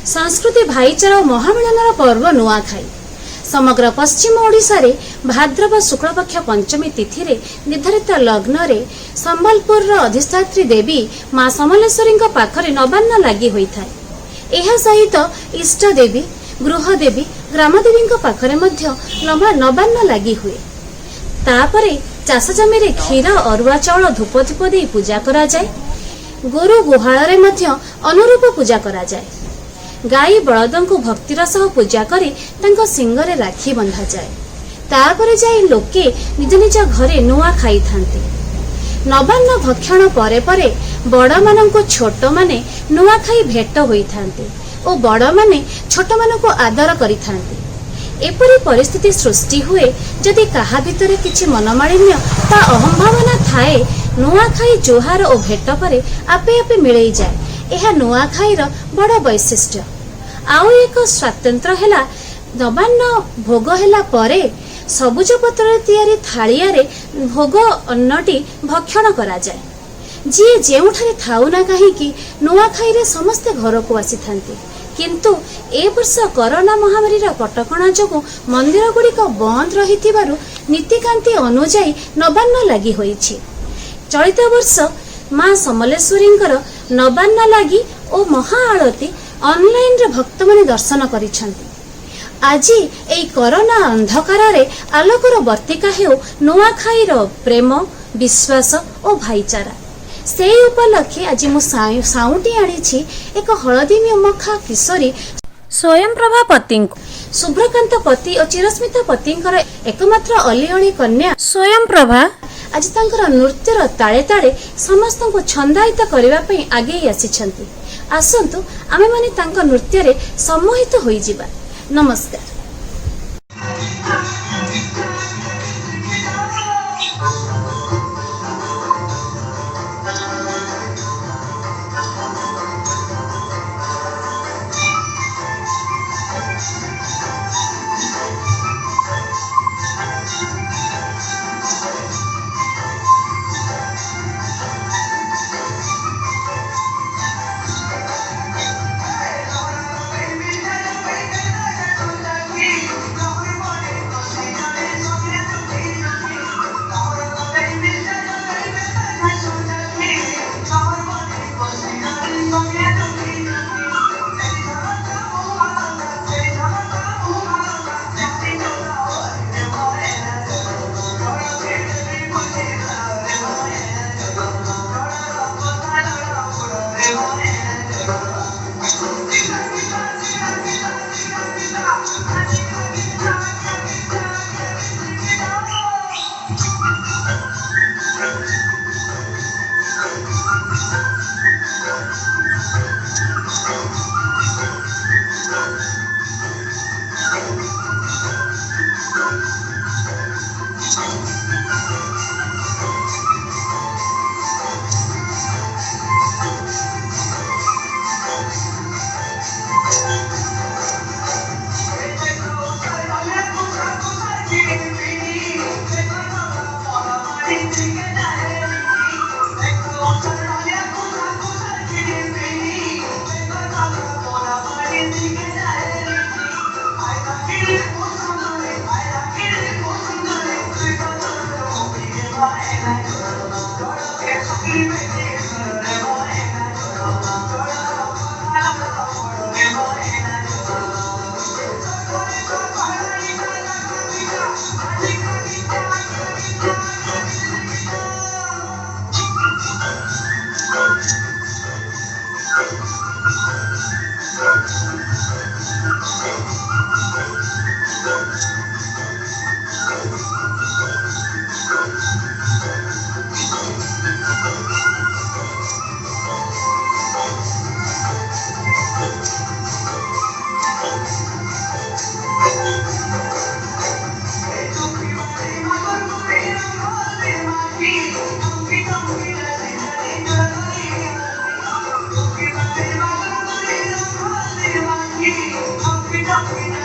संस्कृति भाईचारा और महामिलनर पर्व नुआखाई समग्र पश्चिम ओडिशा रे भाद्रव शुक्लपक्ष पंचमी तिथि रे निर्धारित लग्न रे संबलपुर अधिष्ठात्री देवी मां समलेश्वरी पाखरे नवान्न लगी होइथाय। एहा सहित इष्ट देवी गृह देवी ग्रामदेवी पाखरे मध्य नवान्न लगी हुए। तापरे चाष जमी रे क्षीर अरुआ चाउल धूप धूप दे पूजा करा जाय। गोरु गुहाल रे मध्य अनुरूप पूजा करा जाय। गाई बलदों को भक्तिर सह पूजा करी तांको सिंगरे राखी बंधा जाए। तापरे जाई लोके निज निज घरे नुआ खाई थांते। नवान्न भक्षण परे परे बड़ माननको छोट माने नुआ खाई भेट होई थांते ओ बड़ माने छोट मानको आदर करी थांते। एपरी परिस्थिति सृष्टि हुए जदि कहा भितरे किछि मनमालिन्य ता अहंभावना थाए नुआ खाई जोहार ओ भेट परे आपे आपे मिलई जाए। यह नुआखाईर बड़ वैशिष्ट्य। आउ एक स्वातंत्र हेला नवान्न भोग हेला परे सबुज पत्र तैयारी थालिया रे भोग अन्नटी भक्षण करा जाए। जी जेउठारे थाउ ना काहीकि नुआखाई रे समस्ते घर को आसी थांते, किंतु ए वर्ष कोरोना महामारी कटकणा जोगु मंदिर गुड़िक बंद रहिथिबारु नीतिकांति अनुजाई नवान्न लगी होईछि। चलित वर्ष मां समलेश्वरींकर नवान्न लगी ओ महा आळती ऑनलाइन रे भक्त माने दर्शन करिछंती। आज एई कोरोना अंधकार रे आलोकर वर्तिका हेउ नुआखाईर प्रेम विश्वास ओ भाईचारा। से उपलक्षे आज मु साउटी आनिछि एक हळदी मखा किशोरी स्वयं प्रभा पति शुभ्रकांत पति और चिरस्मिता पतिंकर एकमात्र अलियणी कन्या स्वयं प्रभा आज तांकर नृत्यर ताले ताले समस्त को छंदायित करबा पई आगे आसीछंती। आसंतु आमे माने तांकर नृत्य रे सम्मोहित होई जिबा। नमस्कार। Don't